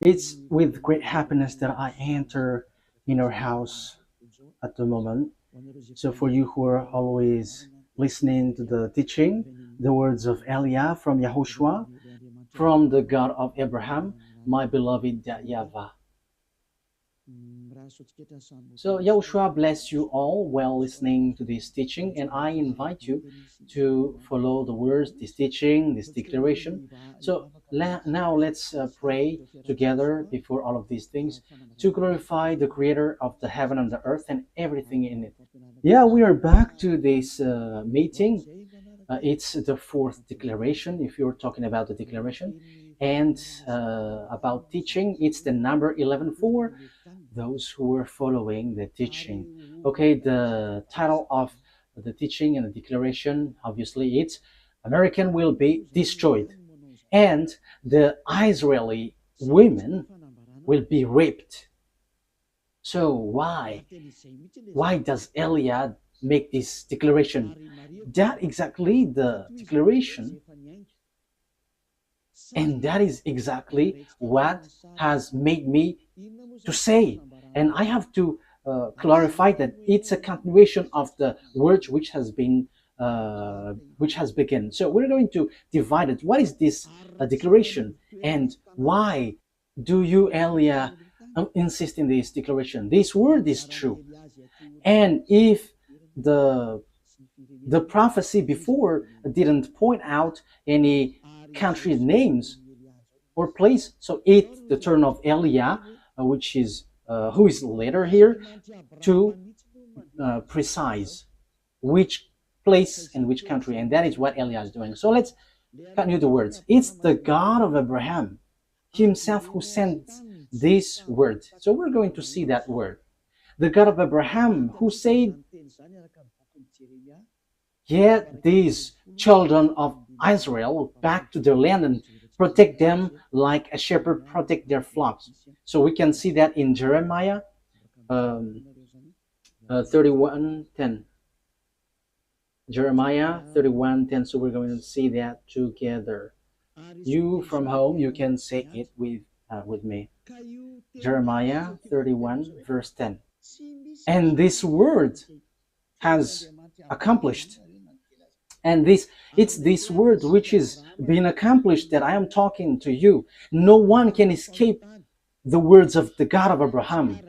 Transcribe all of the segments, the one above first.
It's with great happiness that I enter in our house at the moment. So for you who are always listening to the teaching, the words of Eliah from YAHOSHUAH, from the God of Abraham, my beloved YAHVAH. So Yahushua bless you all while listening to this teaching, and I invite you to follow the words, this teaching, this declaration. So now let's pray together before all of these things to glorify the Creator of the heaven and the earth and everything in it. Yeah, we are back to this meeting. It's the fourth declaration, if you're talking about the declaration. And about teaching, it's the number 11 for those who are following the teaching. Okay, the title of the teaching and the declaration, obviously, it's American will be destroyed. And the Israeli women will be raped. So why? Why does Eliad make this declaration? That exactly the declaration, and that is exactly what has made me to say. And I have to clarify that it's a continuation of the words which has been which has begun. So we're going to divide it. What is this declaration, and why do you, Elia, insist in this declaration? This word is true, and if the prophecy before didn't point out any country names or place, so it's the turn of Elia, which is who is later here, to precise which place and which country, and that is what Elia is doing. So let's continue the words. It's the God of Abraham himself who sent this word. So we're going to see that word. The God of Abraham who said, get these children of Israel back to their land and protect them like a shepherd protect their flocks. So we can see that in Jeremiah 31:10. Jeremiah 31:10. So we're going to see that together. You from home, you can say it with me. Jeremiah 31 verse 10. And this word has accomplished. And it's this word which is being accomplished that I am talking to you. No one can escape the words of the God of Abraham.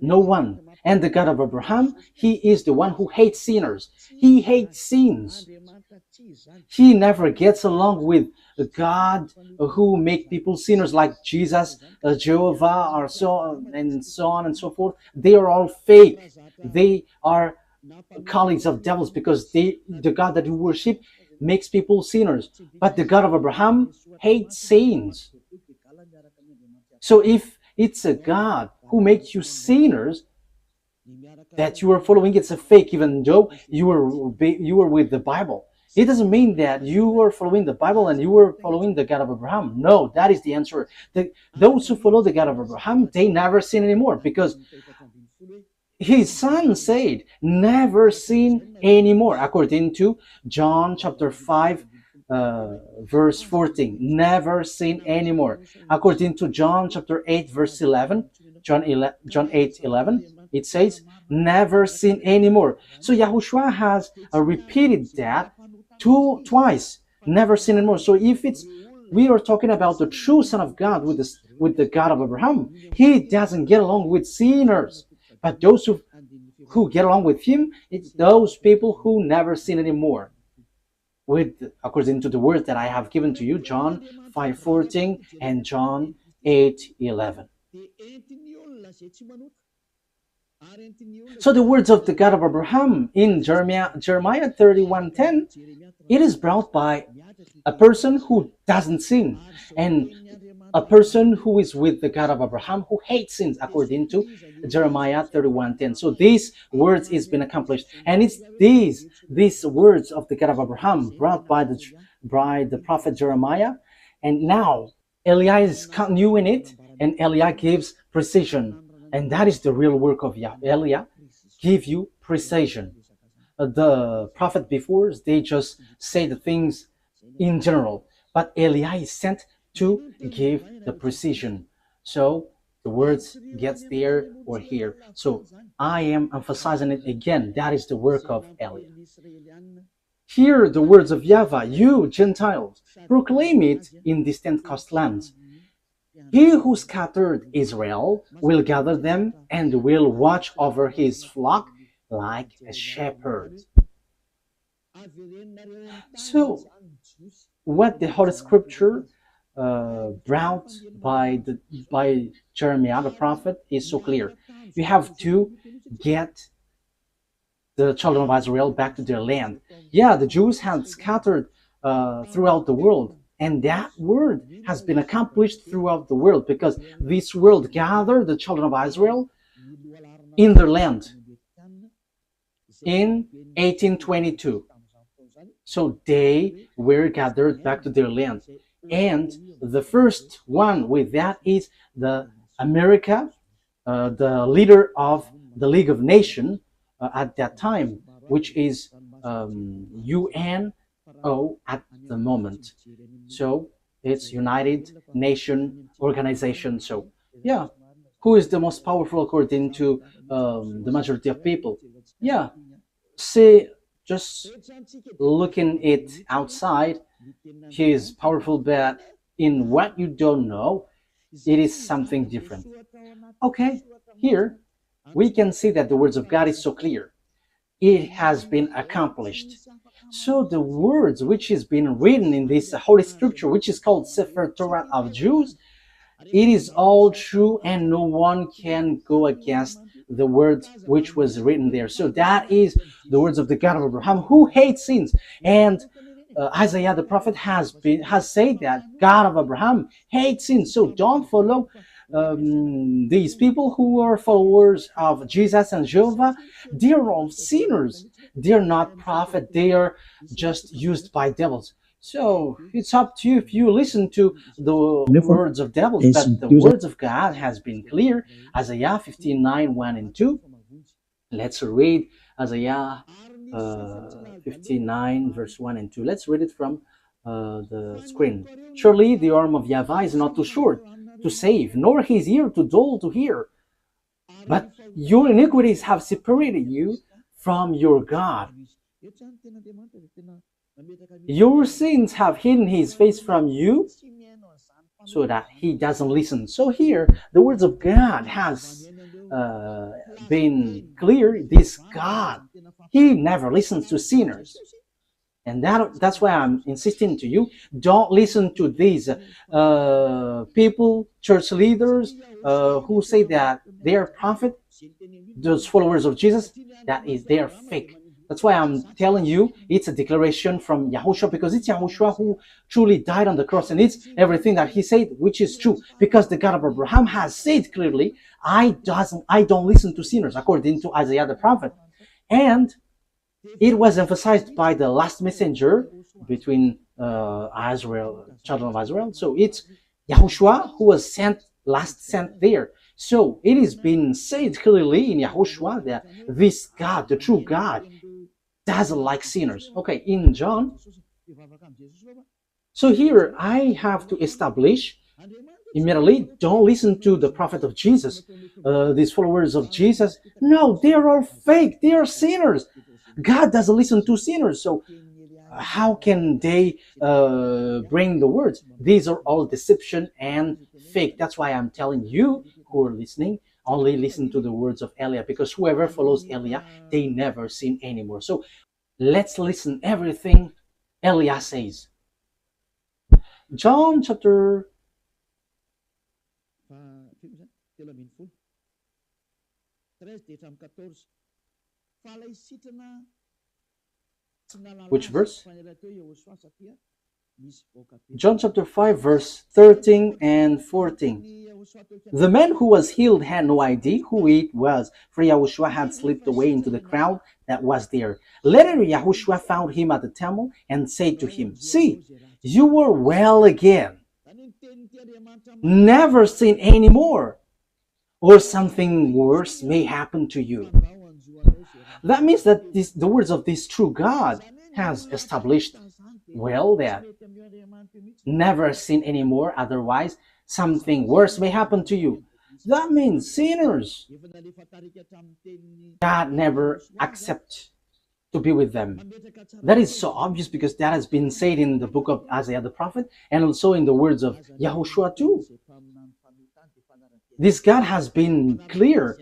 No one. And the God of Abraham, he is the one who hates sinners. He hates sins. He never gets along with God who make people sinners like Jesus, Jehovah, or so on and so forth. They are all fake. They are colleagues of devils, because the God that you worship makes people sinners. But the God of Abraham hates sins. So if it's a God who makes you sinners that you are following, it's a fake, even though you are with the Bible. It doesn't mean that you are following the Bible and you are following the God of Abraham. No, that is the answer. Those who follow the God of Abraham, they never sin anymore, because his son said, never sin anymore, according to John chapter 5, verse 14. Never sin anymore. According to John chapter 8, verse 11, John 8:11, it says, never sin anymore. So Yahushua has repeated that twice, never sin anymore. So if we are talking about the true Son of God with the God of Abraham, he doesn't get along with sinners. But those who get along with him, it's those people who never sin anymore. According to the word that I have given to you, John 5:14 and John 8:11. So the words of the God of Abraham in Jeremiah 31:10, it is brought by a person who doesn't sin, and a person who is with the God of Abraham who hates sins, according to Jeremiah 31:10. So these words is been accomplished, and it's these words of the God of Abraham brought by the prophet Jeremiah, and now Eliah is continuing it, and Eliah gives precision, and that is the real work of Yah. Eliah give you precision. The prophet before, they just say the things in general, but Eliah is sent to give the precision. So the words gets there or here. So I am emphasizing it again. That is the work of Eliah. Hear the words of YAHVAH, you Gentiles, proclaim it in distant coastlands. He who scattered Israel will gather them and will watch over his flock like a shepherd. So, what the Holy Scripture brought by Jeremiah the prophet is so clear. You have to get the children of Israel back to their land. Yeah, the Jews had scattered throughout the world, and that word has been accomplished throughout the world because this world gathered the children of Israel in their land in 1822. So they were gathered back to their land. And the first one with that is the America, the leader of the League of Nations at that time, which is UNO at the moment. So it's United Nation Organization. So yeah, who is the most powerful according to the majority of people? Yeah, see, just looking it outside, he is powerful, but in what you don't know, it is something different. Okay, here we can see that the words of God is so clear. It has been accomplished. So the words which has been written in this Holy Scripture, which is called Sefer Torah of Jews, it is all true and no one can go against the words which was written there. So that is the words of the God of Abraham, who hates sins. And Isaiah the prophet has said that God of Abraham hates sins. So don't follow these people who are followers of Jesus and Jehovah. They're all sinners. They're not prophet. They are just used by devils. So it's up to you if you listen to the words of devils, but the words of God has been clear. Isaiah 59, 1 and 2. Let's read Isaiah 59, verse 1 and 2. Let's read it from the screen. Surely the arm of YAHVAH is not too short to save, nor his ear too dull to hear. But your iniquities have separated you from your God. Your sins have hidden his face from you so that he doesn't listen. So here, the words of God has been clear. This God, he never listens to sinners. And that's why I'm insisting to you, don't listen to these people, church leaders, who say that they are prophet, those followers of Jesus, that is, they are fake. That's why I'm telling you, it's a declaration from YAHOSHUAH, because it's YAHOSHUAH who truly died on the cross, and it's everything that he said, which is true, because the God of Abraham has said clearly, I don't listen to sinners, according to Isaiah the prophet. And it was emphasized by the last messenger between Israel, children of Israel. So it's YAHOSHUAH who was last sent there. So it is being said clearly in YAHOSHUAH that this God, the true God, doesn't like sinners. Okay, in John. So here I have to establish immediately, don't listen to the prophet of Jesus, these followers of Jesus. No, they are all fake. They are sinners. God doesn't listen to sinners. So how can they bring the words? These are all deception and fake. That's why I'm telling you who are listening, only listen to the words of Eliah, because whoever follows Eliah, they never sin anymore. So let's listen everything Eliah says. John chapter which verse? John chapter 5, verse 13 and 14. The man who was healed had no idea who it was, for YAHOSHUAH had slipped away into the crowd that was there. Later, YAHOSHUAH found him at the temple and said to him, "See, you are well again. Never sin anymore, or something worse may happen to you." That means that the words of this true God has established well that never sin anymore, otherwise something worse may happen to you. That means sinners, God never accepts to be with them. That is so obvious because that has been said in the book of Isaiah the prophet and also in the words of YAHOSHUAH too. This God has been clear.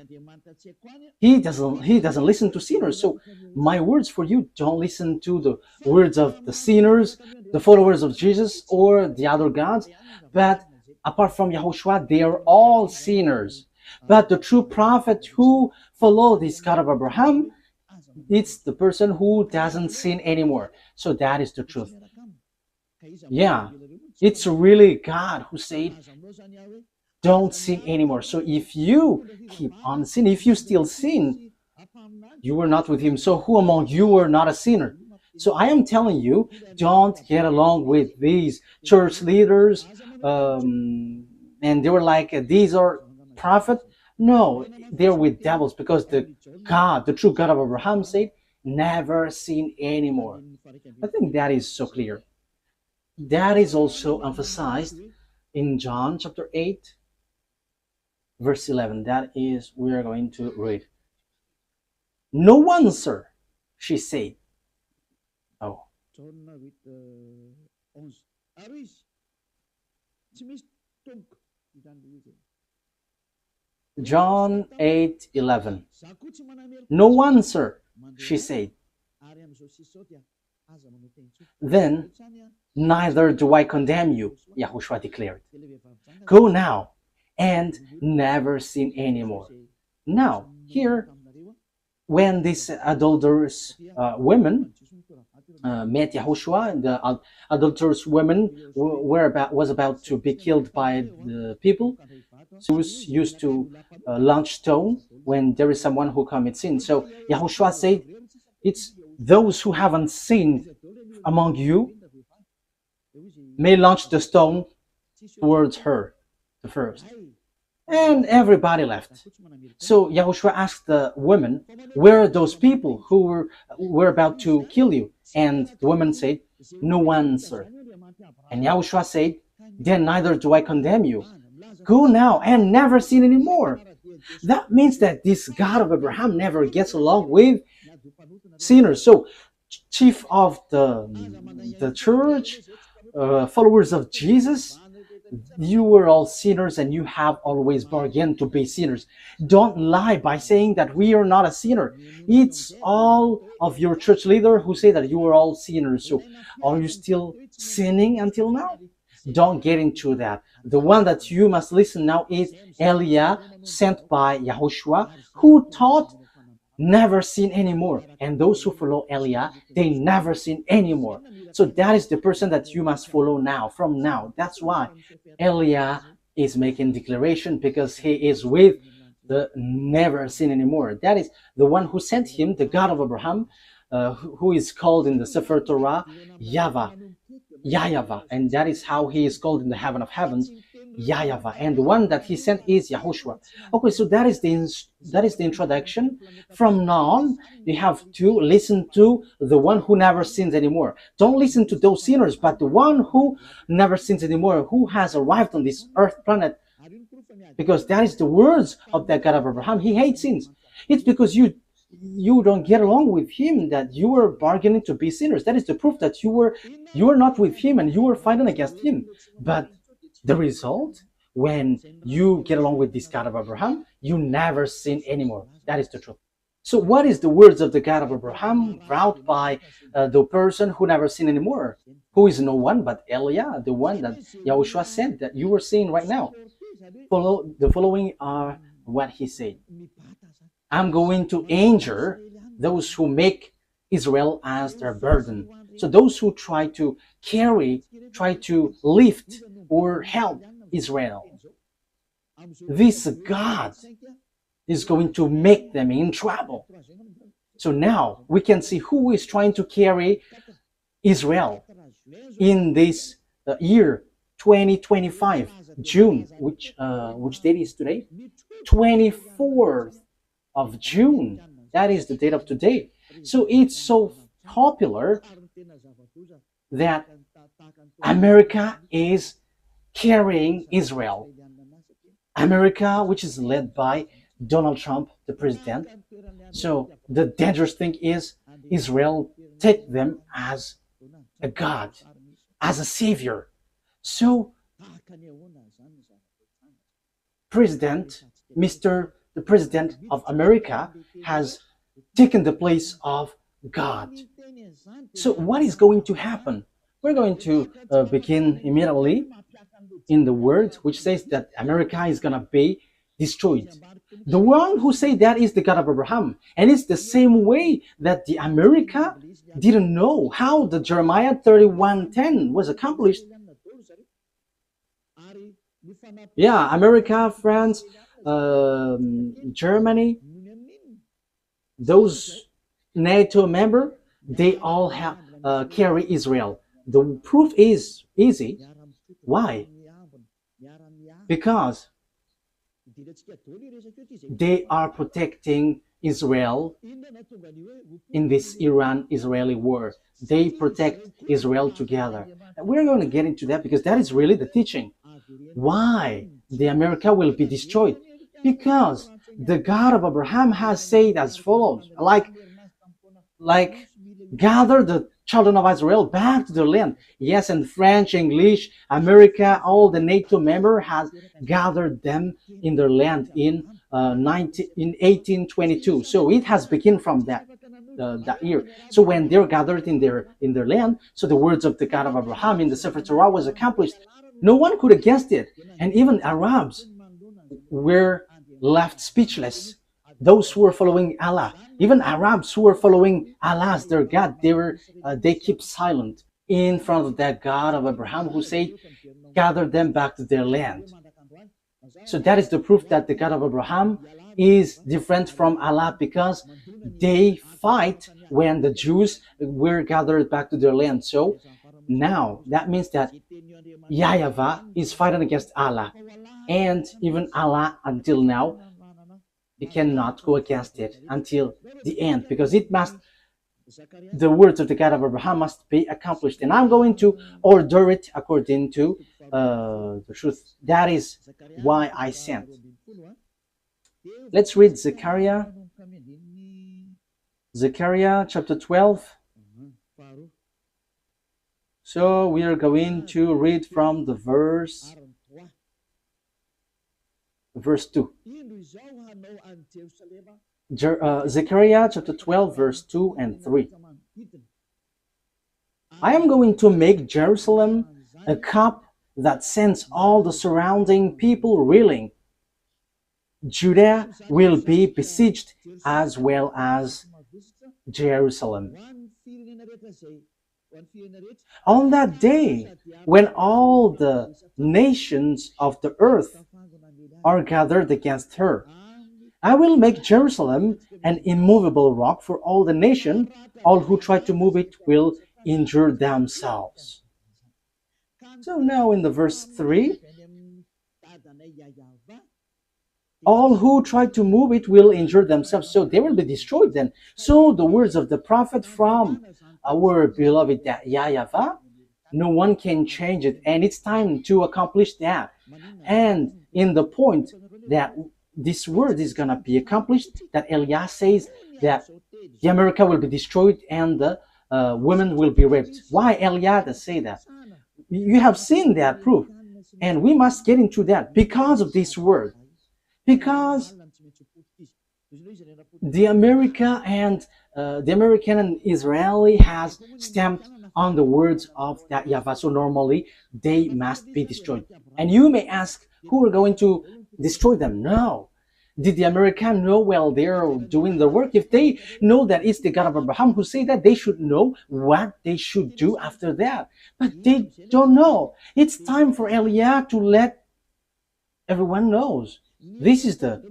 He doesn't listen to sinners. So my words for you, don't listen to the words of the sinners, the followers of Jesus, or the other gods. But apart from YAHOSHUAH, they are all sinners. But the true prophet who follows this God of Abraham, it's the person who doesn't sin anymore. So that is the truth. Yeah, it's really God who said, don't sin anymore. So if you keep on sinning, if you still sin, you are not with him. So who among you are not a sinner? So I am telling you, don't get along with these church leaders. And they were like, these are prophets. No, they're with devils because the God, the true God of Abraham said, never sin anymore. I think that is so clear. That is also emphasized in John chapter 8, verse 11. That is, we are going to read. No one, sir, she said. Oh. John 8:11. No one, sir, she said. Then, neither do I condemn you, YAHOSHUAH declared. Go now and never sin anymore. Now, here, when these adulterous women met YAHOSHUAH, the adulterous women was about to be killed by the people. So was used to launch stone when there is someone who commits sin. So YAHOSHUAH said, it's those who haven't sinned among you may launch the stone towards her, the first. And everybody left. So YAHOSHUAH asked the women, where are those people who were about to kill you? And the woman said, no one, sir. And YAHOSHUAH said, then neither do I condemn you. Go now and never sin anymore. That means that this God of Abraham never gets along with sinners. So chief of the church, followers of Jesus, you were all sinners and you have always bargained to be sinners. Don't lie by saying that we are not a sinner. It's all of your church leader who say that you are all sinners. So are you still sinning until now? Don't get into that. The one that you must listen now is Eliah, sent by YAHOSHUAH, who taught never sin anymore. And those who follow Eliah, they never sin anymore. So that is the person that you must follow now, from now. That's why Eliah is making declaration, because he is with the never sin anymore. That is the one who sent him, the God of Abraham, who is called in the Sefer Torah YAHVAH, YAHVAH, and that is how he is called in the heaven of heavens, YAHVAH, and the one that he sent is YAHOSHUAH. Okay, so that is the introduction. From now on, you have to listen to the one who never sins anymore. Don't listen to those sinners, but the one who never sins anymore, who has arrived on this earth planet, because that is the words of the God of Abraham. He hates sins. It's because you don't get along with him that you were bargaining to be sinners. That is the proof that you were not with him and you were fighting against him. But the result, when you get along with this God of Abraham, you never sin anymore. That is the truth. So what is the words of the God of Abraham brought by the person who never sinned anymore? Who is no one but Eliah, the one that YAHOSHUAH said that you were seeing right now. The following are what he said. I'm going to injure those who make Israel as their burden. So those who try to lift or help Israel. This God is going to make them in trouble. So now we can see who is trying to carry Israel in this year 2025, June, which date is today? 24th of June. That is the date of today. So it's so popular that America is carrying Israel. America, which is led by Donald Trump, the president. So the dangerous thing is Israel take them as a God, as a savior. So President, Mr. the President of America has taken the place of God. So what is going to happen? We're going to begin immediately in the word which says that America is going to be destroyed. The one who say that is the God of Abraham. And it's the same way that the America didn't know how the Jeremiah 31:10 was accomplished. Yeah, America, France, Germany, those NATO member, they all have carry Israel. The proof is easy. Why? Because they are protecting Israel in this Iran-Israeli war. They protect Israel together. And we're going to get into that because that is really the teaching. Why the America will be destroyed? Because the God of Abraham has said as follows, like gather the children of Israel back to their land. Yes, and French, English, America, all the NATO member has gathered them in their land in 1822. So it has begun from that year. So when they're gathered in their land, so the words of the God of Abraham in the Sefer Torah was accomplished. No one could against it, and even Arabs were left speechless. Those who were following Allah, even Arabs who were following Allah as their God, they keep silent in front of that God of Abraham who said, gather them back to their land. So that is the proof that the God of Abraham is different from Allah, because they fight when the Jews were gathered back to their land. So now that means that YAHVAH is fighting against Allah, and even Allah until now, he cannot go against it until the end, because the words of the God of Abraham must be accomplished, and I'm going to order it according to the truth. That is why I sent. Let's read Zechariah chapter 12. So we are going to read from the verse 2. Zechariah chapter 12, verse 2 and 3. I am going to make Jerusalem a cup that sends all the surrounding people reeling. Judah will be besieged as well as Jerusalem. On that day, when all the nations of the earth are gathered against her, I will make Jerusalem an immovable rock for all the nation. All who try to move it will injure themselves. So now in the verse 3, all who try to move it will injure themselves. So they will be destroyed then. So the words of the prophet from our beloved YAHVAH, no one can change it. And it's time to accomplish that. And in the point that this word is going to be accomplished, that Elias says that the America will be destroyed and the women will be raped. Why Elias say that? You have seen that proof. And we must get into that because of this word. Because the American and Israeli has stamped on the words of that YAHVAH. So normally they must be destroyed. And you may ask, who are going to destroy them? No. Did the American know while they're doing the work? If they know that it's the God of Abraham who say that, they should know what they should do after that. But they don't know. It's time for Eliah to let everyone knows. This is the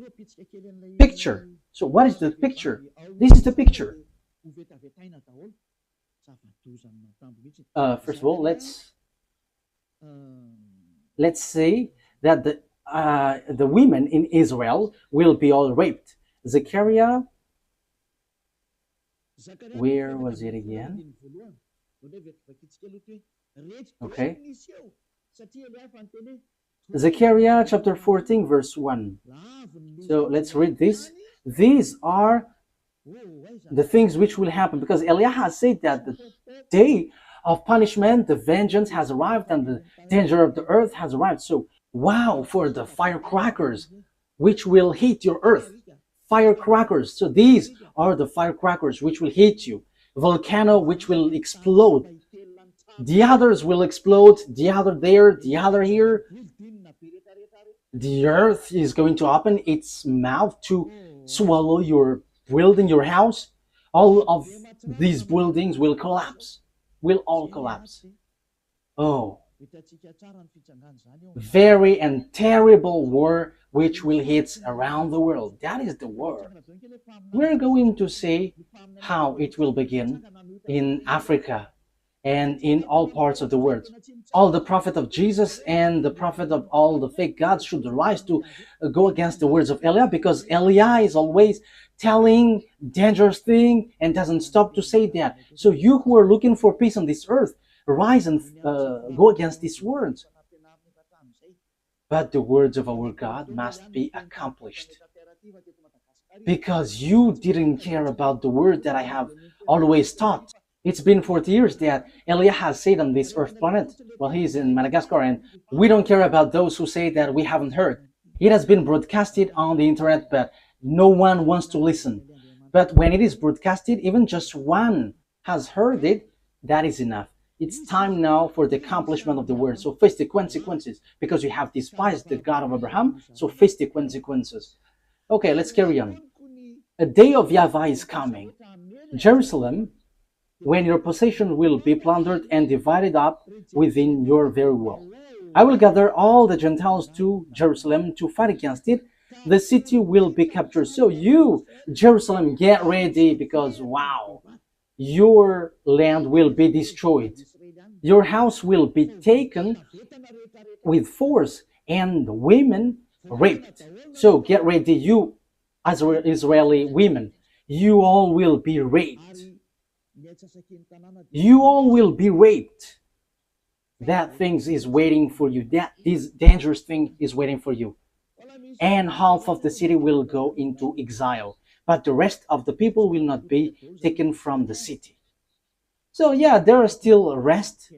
picture. So what is the picture? This is the picture. First of all, let's say that the women in Israel will be all raped. Zechariah, where was it again? Okay. Zechariah chapter 14 verse 1. So let's read this. These are the things which will happen, because Eliah has said that the day of punishment, the vengeance has arrived, and the danger of the earth has arrived. So wow for the firecrackers which will hit your earth. Firecrackers. So these are the firecrackers which will hit you. Volcano which will explode. The others will explode, the other there, the other here. The earth is going to open its mouth to swallow your building, your house. All of these buildings will collapse, will all collapse. Oh, very and terrible war which will hit around the world. That is the war. We're going to see how it will begin in Africa and in all parts of the world. All the prophet of Jesus and the prophet of all the fake gods should rise to go against the words of Eliah, because Eliah is always telling dangerous thing and doesn't stop to say that. So you who are looking for peace on this earth, rise and go against these words. But the words of our God must be accomplished, because you didn't care about the word that I have always taught. It's been 40 years that Eliah has said on this earth planet. Well, he's in Madagascar, and we don't care about those who say that we haven't heard. It has been broadcasted on the internet, but no one wants to listen. But when it is broadcasted, even just one has heard it, that is enough. It's time now for the accomplishment of the word. So face the consequences, because you have despised the God of Abraham. So face the consequences. Okay, let's carry on. A day of YAHVAH is coming. Jerusalem, when your possession will be plundered and divided up within your very wall. I will gather all the Gentiles to Jerusalem to fight against it. The city will be captured. So you, Jerusalem, get ready, because wow, your land will be destroyed. Your house will be taken with force and women raped. So get ready, you Israeli women. You all will be raped. You all will be raped. That thing is waiting for you. This dangerous thing is waiting for you. And half of the city will go into exile, but the rest of the people will not be taken from the city. So yeah, there are still rest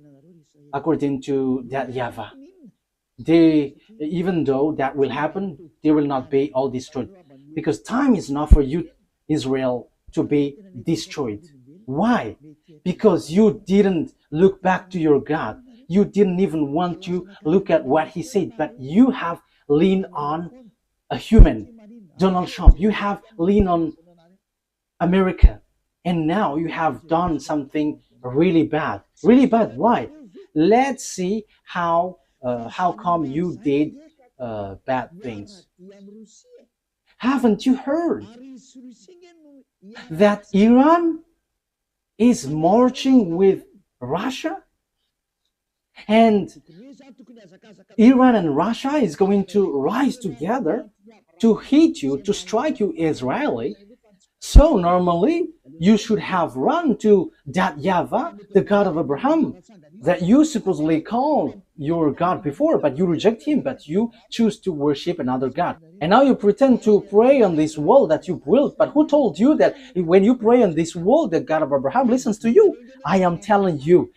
according to that YAHVAH. Even though that will happen, they will not be all destroyed, because time is not for you, Israel, to be destroyed. Why? Because you didn't look back to your God. You didn't even want to look at what he said, but you have leaned on a human, Donald Trump. You have leaned on America, and now you have done something really bad. Really bad. Why? Let's see how come you did bad things. Haven't you heard that Iran is marching with Russia? And Iran and Russia is going to rise together to hit you, to strike you, Israeli. So normally you should have run to that YAHVAH, the God of Abraham, that you supposedly call your God before, but you reject him, but you choose to worship another God. And now you pretend to pray on this wall that you built, but who told you that when you pray on this wall, the God of Abraham listens to you? I am telling you,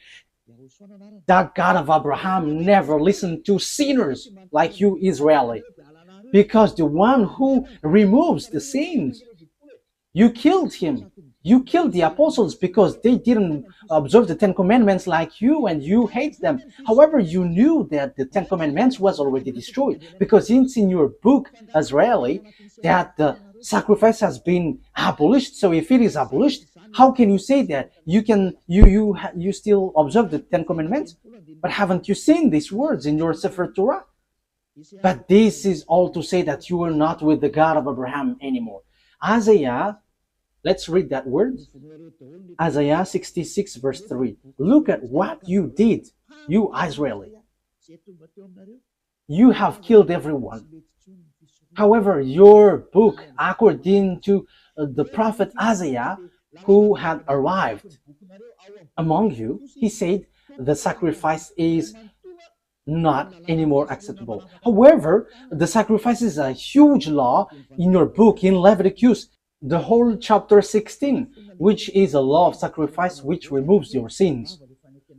that God of Abraham never listened to sinners like you, Israeli, because the one who removes the sins, you killed him. You killed the apostles because they didn't observe the Ten Commandments like you, and you hate them. However, you knew that the Ten Commandments was already destroyed, because it's in your book, Israeli, that the sacrifice has been abolished. So if it is abolished, how can you say that you still observe the Ten Commandments? But haven't you seen these words in your Sefer Torah? But this is all to say that you are not with the God of Abraham anymore. Isaiah, let's read that word. Isaiah 66 verse 3. Look at what you did, you Israeli. You have killed everyone. However, your book, according to the prophet Isaiah, who had arrived among you, he said the sacrifice is not anymore acceptable. However, the sacrifice is a huge law in your book in Leviticus, the whole chapter 16, which is a law of sacrifice which removes your sins.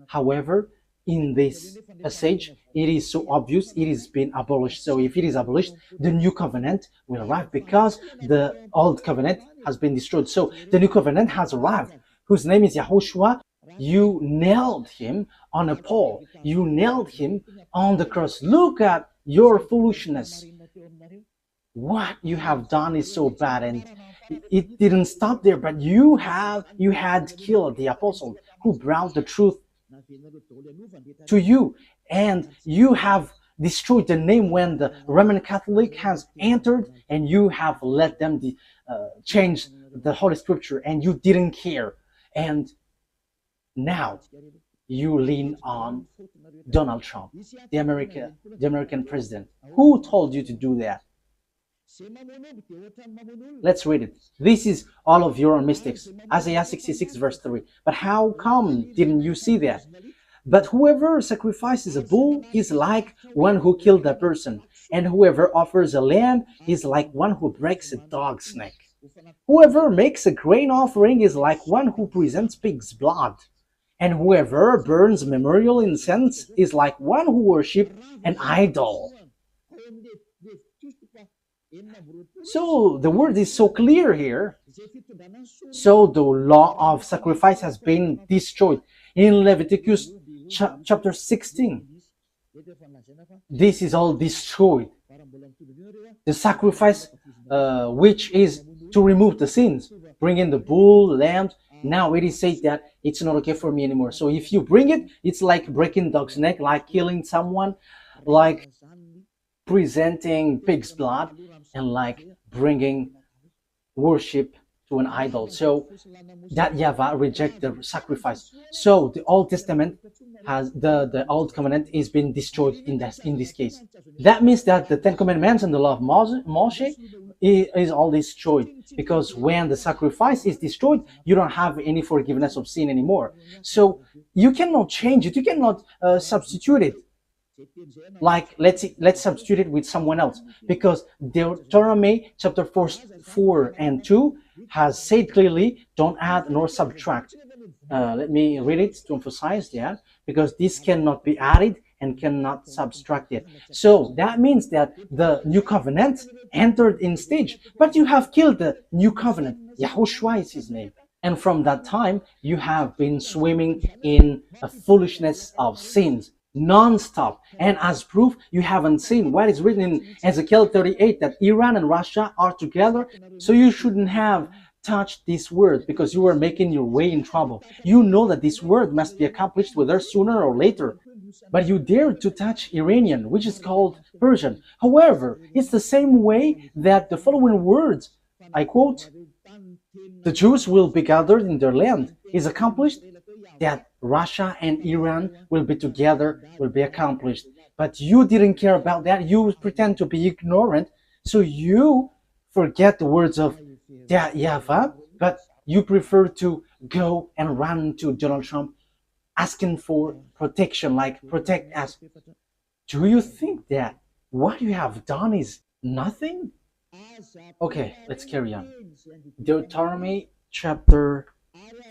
However, in this passage, it is so obvious it is been abolished. So if it is abolished, the new covenant will arrive because the old covenant has been destroyed. So the new covenant has arrived, whose name is YAHOSHUAH. You nailed him on a pole. You nailed him on the cross. Look at your foolishness. What you have done is so bad, and it didn't stop there, but you had killed the apostle who brought the truth to you, and you have destroyed the name when the Roman Catholic has entered, and you have let them change the Holy Scripture, and you didn't care. And now you lean on Donald Trump, the American president. Who told you to do that? Let's read it. This is all of your own mistakes. Isaiah 66 verse 3. But how come didn't you see that? But whoever sacrifices a bull is like one who killed a person, and whoever offers a lamb is like one who breaks a dog's neck. Whoever makes a grain offering is like one who presents pig's blood. And whoever burns memorial incense is like one who worships an idol. So the word is so clear here. So the law of sacrifice has been destroyed. In Leviticus chapter 16, this is all destroyed. The sacrifice, which is to remove the sins, bring in the bull, lambs. Now it is said that it's not okay for me anymore. So if you bring it, it's like breaking dog's neck, like killing someone, like presenting pig's blood, and like bringing worship to an idol. So that YAHVAH reject the sacrifice. So the Old Testament has the Old Covenant is being destroyed in this case. That means that the Ten Commandments and the law of Moshe is all destroyed, because when the sacrifice is destroyed, you don't have any forgiveness of sin anymore. So you cannot change it. You cannot substitute it. Like let's substitute it with someone else, because Deuteronomy chapter 4 and 2 has said clearly, don't add nor subtract. Let me read it to emphasize that, because this cannot be added and cannot subtract it. So that means that the new covenant entered in stage, but you have killed the new covenant. YAHOSHUAH is his name. And from that time, you have been swimming in a foolishness of sins non-stop. And as proof, you haven't seen what is written in Ezekiel 38, that Iran and Russia are together. So you shouldn't have touched this word, because you were making your way in trouble. You know that this word must be accomplished whether sooner or later. But you dared to touch Iranian, which is called Persian. However, it's the same way that the following words, I quote, "The Jews will be gathered in their land," is accomplished, that Russia and Iran will be together, will be accomplished. But you didn't care about that. You pretend to be ignorant. So you forget the words of YAHVAH, but you prefer to go and run to Donald Trump asking for protection, like protect us. Do you think that what you have done is nothing? Okay, let's carry on. Deuteronomy chapter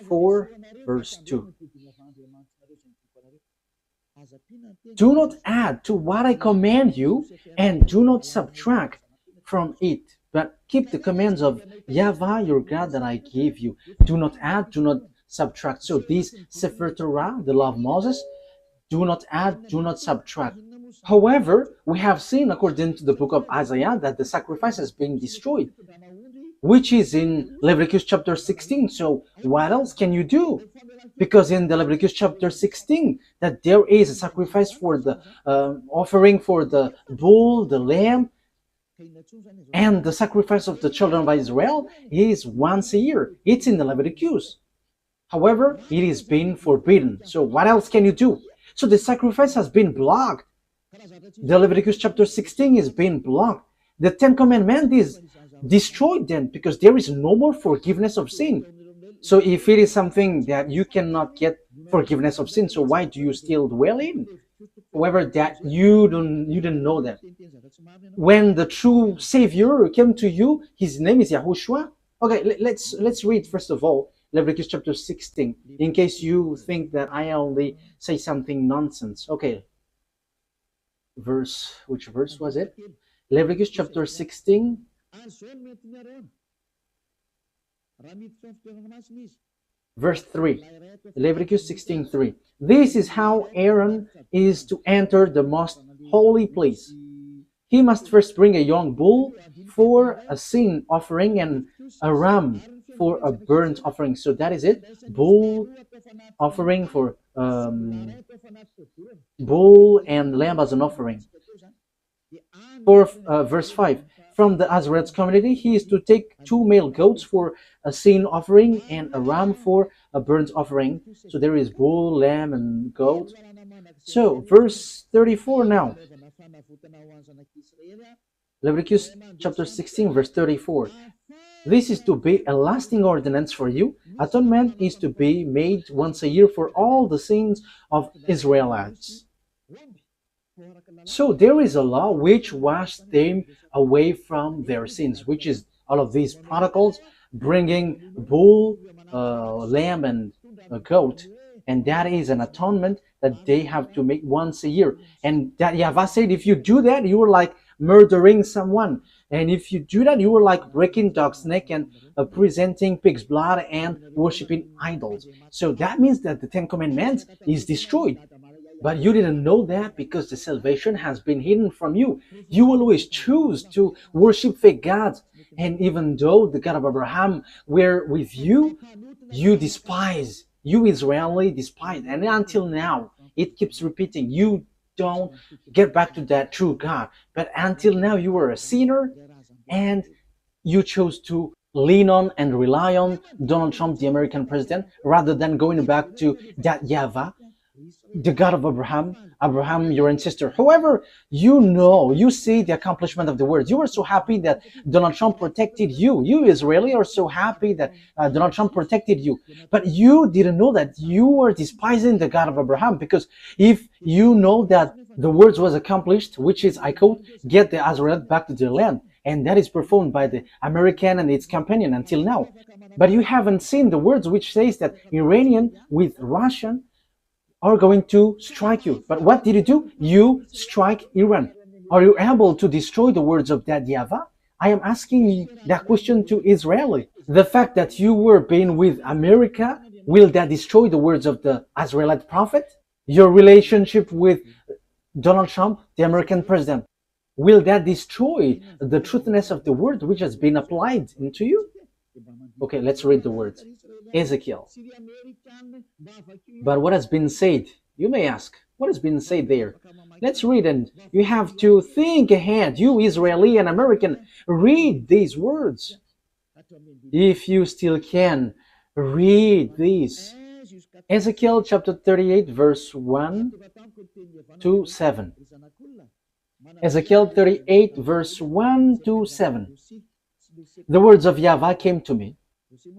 4 verse 2. Do not add to what I command you, and do not subtract from it, but keep the commands of YAHVAH your God that I gave you. Do not add, do not subtract. So this Sefer Torah, the law of Moses, do not add, do not subtract. However, we have seen according to the book of Isaiah that the sacrifice has been destroyed, which is in Leviticus chapter 16. So what else can you do? Because in the Leviticus chapter 16, that there is a sacrifice for the offering for the bull, the lamb, and the sacrifice of the children of Israel is once a year. It's in the Leviticus. However, it is being forbidden. So what else can you do? So the sacrifice has been blocked. The Leviticus chapter 16 is being blocked. The Ten Commandments is destroyed then, because there is no more forgiveness of sin. So if it is something that you cannot get forgiveness of sin, so why do you still dwell in? However, that you didn't know that. When the true Savior came to you, his name is Yahushua. Okay, let's read first of all Leviticus chapter 16, in case you think that I only say something nonsense. Okay, which verse was it? Leviticus chapter 16, verse 3. Leviticus 16:3. This is how Aaron is to enter the most holy place. He must first bring a young bull for a sin offering and a ram for a burnt offering. So that is it. Bull offering for bull and lamb as an offering. For verse 5, from the Azarites community, he is to take 2 male goats for a sin offering and a ram for a burnt offering. So there is bull, lamb, and goat. So verse 34 now. Leviticus chapter 16, verse 34. This is to be a lasting ordinance for you. Atonement is to be made once a year for all the sins of Israelites. So there is a law which washed them away from their sins, which is all of these protocols, bringing bull, lamb, and a goat, and that is an atonement that they have to make once a year. And that YAHVAH said, if you do that, you are like murdering someone, and if you do that, you are like breaking dog's neck and presenting pig's blood and worshiping idols. So that means that the Ten Commandments is destroyed. But you didn't know that because the salvation has been hidden from you. You always choose to worship fake gods. And even though the God of Abraham were with you, you despise. You Israeli despise. And until now, it keeps repeating. You don't get back to that true God. But until now, you were a sinner and you chose to lean on and rely on Donald Trump, the American president, rather than going back to that YAHVAH, the God of Abraham, your ancestor. However, you see the accomplishment of the words. You were so happy that Donald Trump protected you. You Israeli are so happy that Donald Trump protected you. But you didn't know that you were despising the God of Abraham, because if you know that the words was accomplished, which is, I quote, get the Azarites back to their land, and that is performed by the American and its companion until now. But you haven't seen the words which says that Iranian with Russian are going to strike you. But what did you do? You strike Iran. Are you able to destroy the words of that YAHVAH? I am asking that question to Israeli. The fact that you were being with America, will that destroy the words of the Israelite prophet? Your relationship with Donald Trump, the American president, will that destroy the truthiness of the word which has been applied into you? Okay, let's read the words. Ezekiel. But what has been said? You may ask, what has been said there? Let's read, and you have to think ahead. You Israeli and American, read these words. If you still can, read these. Ezekiel chapter 38, verse 1 to 7. Ezekiel 38, verse 1 to 7. The words of YAHVAH came to me.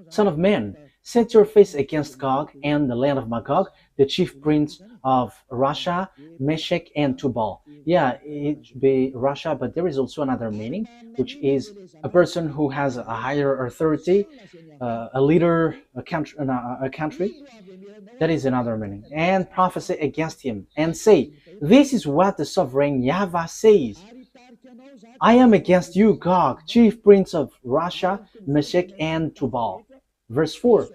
Son of man, set your face against Gog and the land of Magog, the chief prince of Russia, Meshech, and Tubal. Yeah, it should be Russia, but there is also another meaning, which is a person who has a higher authority, a leader, a country. That is another meaning. And prophesy against him, and say, this is what the sovereign YAHVAH says. I am against you, Gog, chief prince of Russia, Meshech, and Tubal. Verse 4.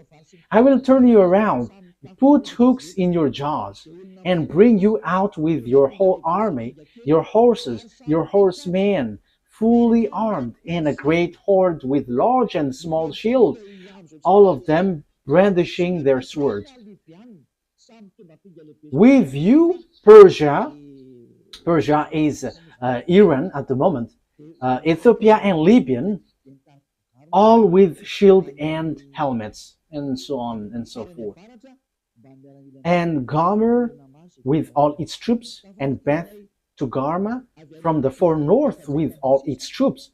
I will turn you around, put hooks in your jaws, and bring you out with your whole army, your horses, your horsemen, fully armed, and a great horde with large and small shields, all of them brandishing their swords. With you, Persia is Iran at the moment, Ethiopia and Libya, all with shield and helmets, and so on and so forth. And Gomer with all its troops, and Beth Togarmah from the far north with all its troops,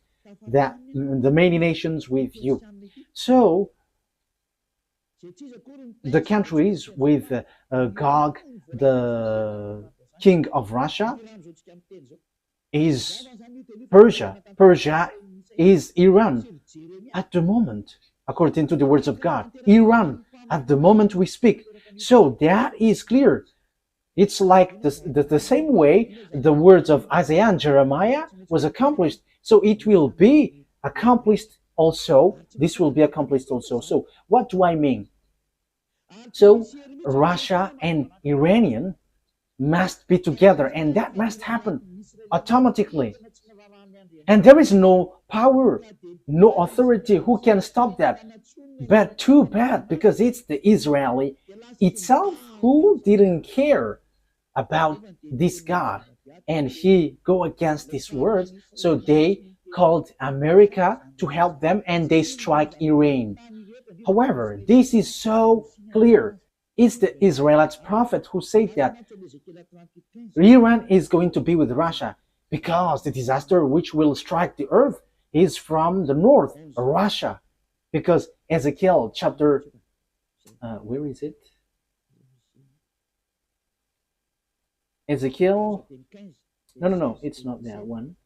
that the many nations with you. So the countries with Gog, the king of Russia is Persia. Persia is Iran at the moment, according to the words of God. Iran at the moment we speak. So that is clear. It's like the same way the words of Isaiah and Jeremiah was accomplished. So it will be accomplished also. This will be accomplished also. So what do I mean? So Russia and Iranian must be together, and that must happen automatically. And there is no power, no authority who can stop that. But too bad, because it's the Israeli itself who didn't care about this God, and he go against his words. So they called America to help them, and they strike Iran. However, this is so clear. It's the Israelite prophet who said that Iran is going to be with Russia because the disaster which will strike the earth is from the north, Russia. Because Ezekiel chapter, where is it? Ezekiel, no, it's not that one.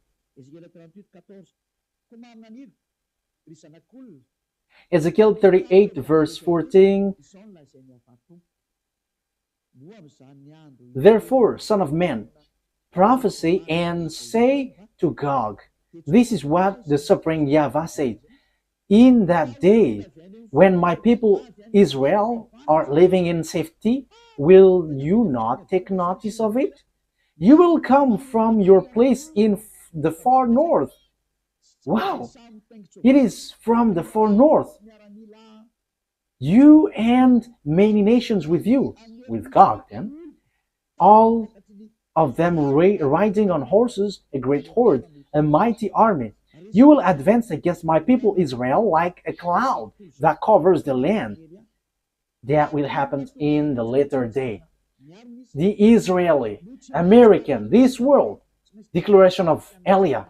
Ezekiel 38 verse 14. Therefore, son of man, prophesy and say to Gog, this is what the sovereign YAHVAH said. In that day, when my people Israel are living in safety, will you not take notice of it? You will come from your place in the far north. Wow! It is from the far north. You and many nations with you, with God then, all of them riding on horses, a great horde, a mighty army. You will advance against my people Israel like a cloud that covers the land. That will happen in the later day. The Israeli, American, this world, declaration of Eliah.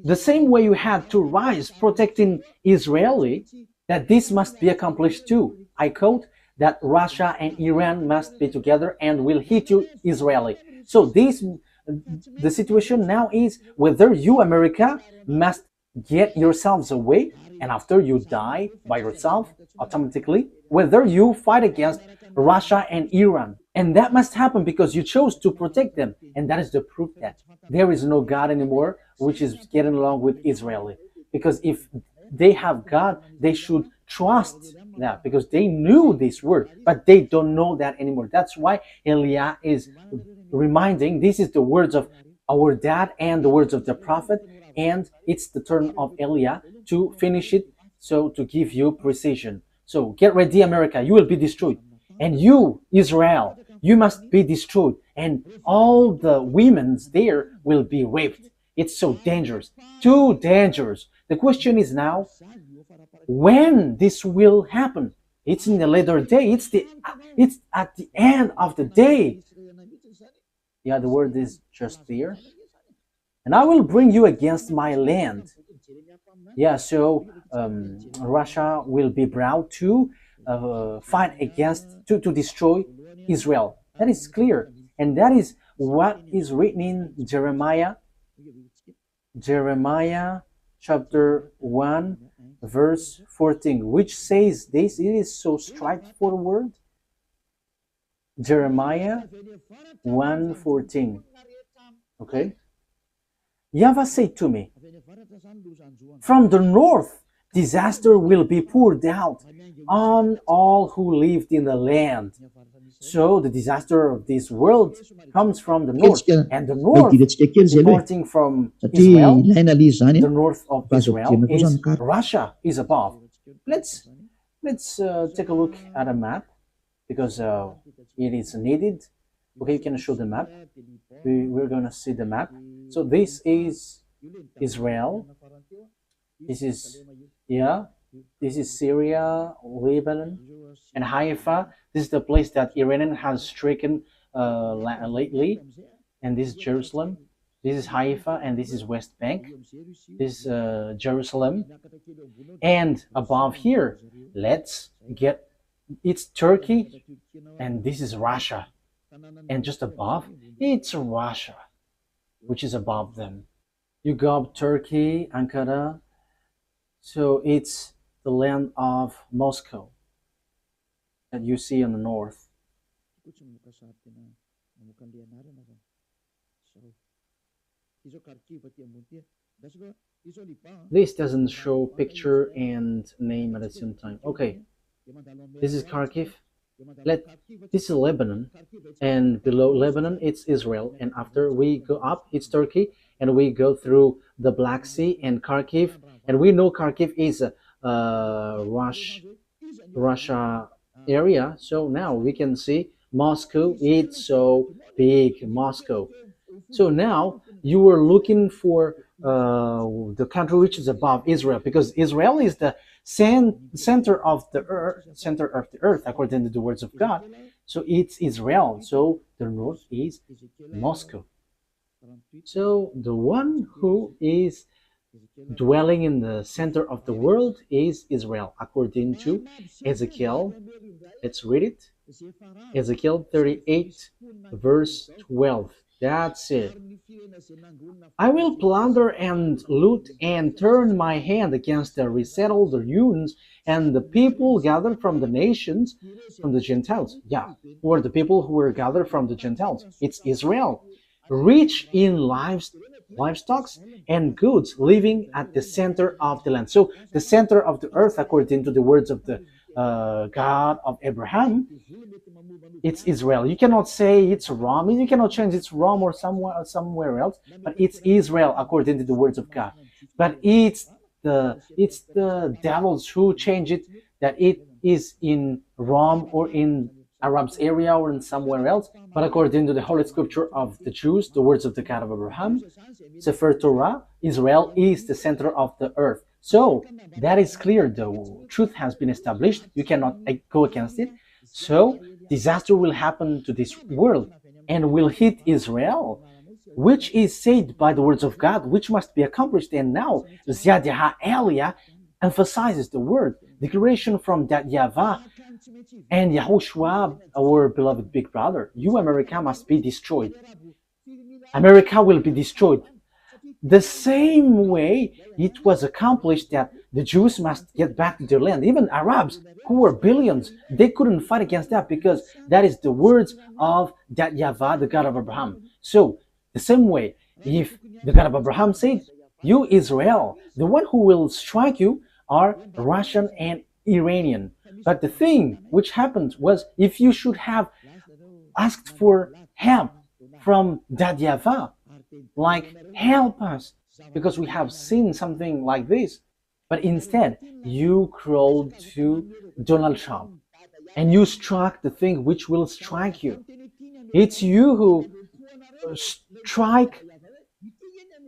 The same way you had to rise protecting Israeli, that this must be accomplished too. I quote, that Russia and Iran must be together and will hit you Israeli. So the situation now is whether you, America, must get yourselves away, and after you die by yourself automatically, whether you fight against Russia and Iran. And that must happen because you chose to protect them. And that is the proof that there is no God anymore which is getting along with Israeli. Because if they have God, they should trust that, because they knew this word, but they don't know that anymore. That's why Eliah is reminding, this is the words of our dad and the words of the prophet, and it's the turn of Eliah to finish it, so to give you precision. So get ready, America, you will be destroyed. And you, Israel, you must be destroyed. And all the women there will be raped. It's so dangerous, too dangerous. The question is now, when this will happen? It's in the later day. It's at the end of the day. Yeah, the word is just there. And I will bring you against my land. Yeah, so Russia will be brought to fight against, to destroy Israel. That is clear. And that is what is written in Jeremiah chapter 1 verse 14, which says this. It is so straightforward. Jeremiah 1:14. Okay. YAHVAH said to me, from the north disaster will be poured out on all who lived in the land. So the disaster of this world comes from the north, and the north, reporting from Israel, the north of Israel is Russia is above. Let's take a look at a map, because it is needed. Okay, you can show the map. We're going to see the map. So this is Israel. This is, yeah, this is Syria, Lebanon, and Haifa. This is the place that Iran has stricken lately. And this is Jerusalem. This is Haifa, and this is West Bank. This is Jerusalem. And above here, let's get, it's Turkey, and this is Russia. And just above, it's Russia, which is above them. You go up Turkey, Ankara, so it's the land of Moscow that you see on the north. This doesn't show picture and name at the same time. Okay, this is Kharkiv. This is Lebanon, and below Lebanon it's Israel, and after we go up it's Turkey, and we go through the Black Sea and Kharkiv, and we know Kharkiv is a Russia area. So now we can see Moscow. It's so big, Moscow. So now you were looking for the country which is above Israel, because Israel is the center of the earth, according to the words of God. So it's Israel. So the north is Moscow. So the one who is dwelling in the center of the world is Israel, according to Ezekiel. Let's read it. Ezekiel 38, verse 12. That's it. I will plunder and loot and turn my hand against the resettled ruins and the people gathered from the nations, from the Gentiles. Yeah, or the people who were gathered from the Gentiles. It's Israel, rich in livestock and goods, living at the center of the land. So the center of the earth, according to the words of the God of Abraham, it's Israel. You cannot say it's Rome. You cannot change it's Rome or somewhere else, but it's Israel according to the words of God. But it's the devils who change it, that it is in Rome or in Arabs area or in somewhere else. But according to the Holy Scripture of the Jews, the words of the God of Abraham, Sefer Torah, Israel is the center of the earth. So that is clear. The truth has been established. You cannot go against it. So disaster will happen to this world and will hit Israel, which is said by the words of God, which must be accomplished. And now YAH Elia emphasizes the word declaration from that YAHVAH and YAHOSHUAH, our beloved big brother. You, America, must be destroyed. America will be destroyed. The same way it was accomplished that the Jews must get back to their land. Even Arabs, who were billions, they couldn't fight against that, because that is the words of that YAHVAH, the God of Abraham. So, the same way, if the God of Abraham said, you Israel, the one who will strike you are Russian and Iranian. But the thing which happened was, if you should have asked for help from that YAHVAH, like, help us, because we have seen something like this. But instead, you crawled to Donald Trump and you struck the thing which will strike you. It's you who strike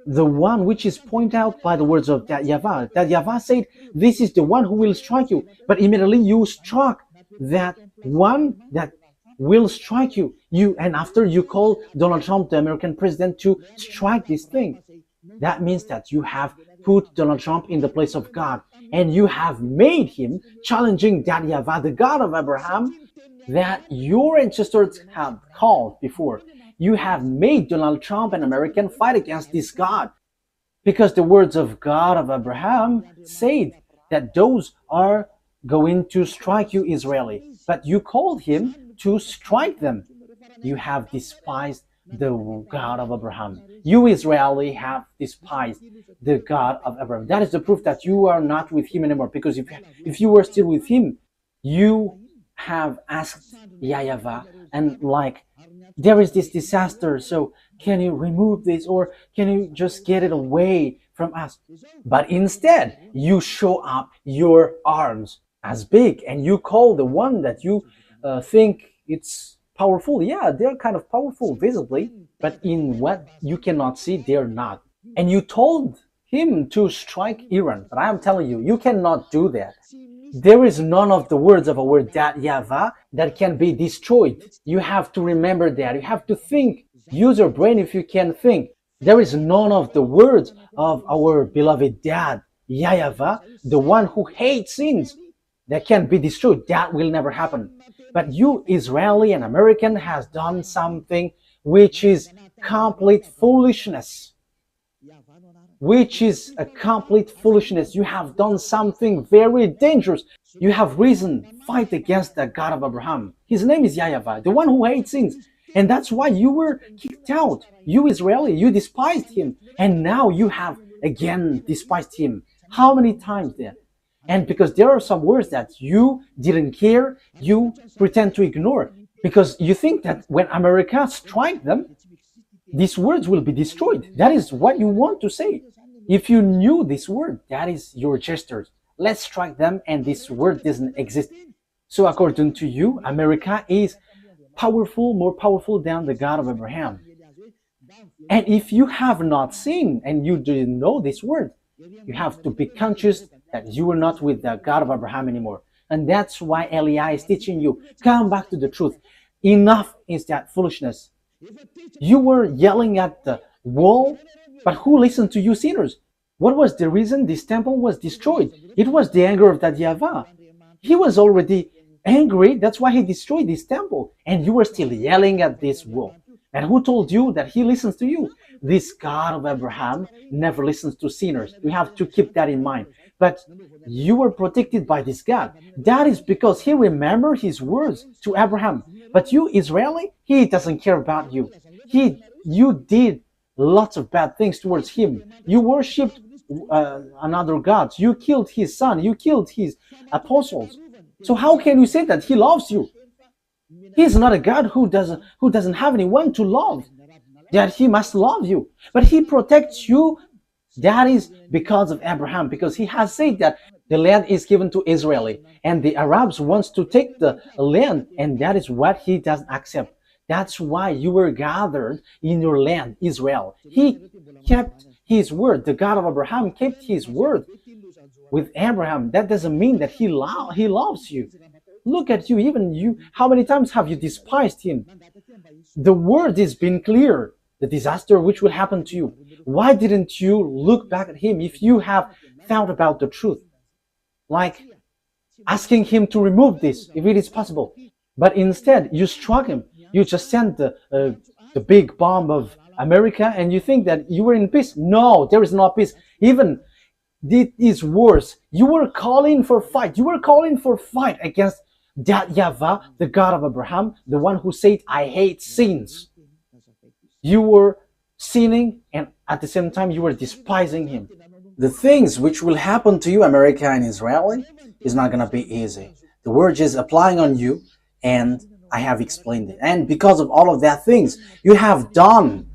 the one which is pointed out by the words of that YAHVAH. That YAHVAH said, this is the one who will strike you. But immediately you struck that one that will strike you. And after you call Donald Trump, the American president, to strike this thing, that means that you have put Donald Trump in the place of God, and you have made him challenging that YAHVAH, the God of Abraham, that your ancestors have called before. You have made Donald Trump an American fight against this God, because the words of God of Abraham said that those are going to strike you, Israeli. But you called him to strike them. You have despised the God of Abraham. You Israeli have despised the God of Abraham. That is the proof that you are not with him anymore, because if you were still with him, you have asked YAHVAH, and like, there is this disaster, so can you remove this, or can you just get it away from us? But instead, you show up your arms as big, and you call the one that you think it's powerful. Yeah, they're kind of powerful visibly, but in what you cannot see, they're not. And you told him to strike Iran, but I am telling you, you cannot do that. There is none of the words of our that YAHVAH that can be destroyed. You have to remember that. You have to think. Use your brain if you can think. There is none of the words of our beloved dad, YAHVAH, the one who hates sins, that can be destroyed. That will never happen. But you, Israeli and American, has done something which is complete foolishness. Which is a complete foolishness. You have done something very dangerous. You have risen, fight against the God of Abraham. His name is YAHVAH, the one who hates sins. And that's why you were kicked out. You Israeli, you despised him. And now you have again despised him. How many times then? And because there are some words that you didn't care, you pretend to ignore. Because you think that when America strikes them, these words will be destroyed. That is what you want to say. If you knew this word, that is your gestures. Let's strike them and this word doesn't exist. So according to you, America is powerful, more powerful than the God of Abraham. And if you have not seen and you didn't know this word, you have to be conscious that you are not with the God of Abraham anymore. And that's why Eliah is teaching you, come back to the truth. Enough is that foolishness. You were yelling at the wall, but who listened to you sinners? What was the reason this temple was destroyed? It was the anger of that YAHVAH. He was already angry, that's why he destroyed this temple. And you were still yelling at this wall. And who told you that he listens to you? This God of Abraham never listens to sinners. You have to keep that in mind. But you were protected by this God. That is because he remembered his words to Abraham. But you, Israeli, he doesn't care about you. You did lots of bad things towards him. You worshipped another gods. You killed his son. You killed his apostles. So how can you say that he loves you? He's not a God who doesn't have anyone to love. That he must love you. But he protects you. That is because of Abraham, because he has said that the land is given to Israeli, and the Arabs wants to take the land, and that is what he doesn't accept. That's why you were gathered in your land, Israel. He kept his word. The God of Abraham kept his word with Abraham. That doesn't mean that he loves you. Look at you, even you. How many times have you despised him? The word has been clear. The disaster which will happen to you. Why didn't you look back at him if you have thought about the truth? Like asking him to remove this, if it is possible. But instead, you struck him. You just sent the big bomb of America and you think that you were in peace. No, there is no peace. Even it is worse. You were calling for fight. You were calling for fight against that YAHVAH, the God of Abraham, the one who said, I hate sins. You were sinning and at the same time you were despising him. The things which will happen to you, America and Israeli, is not going to be easy. The word is applying on you and I have explained it. And because of all of that things, you have done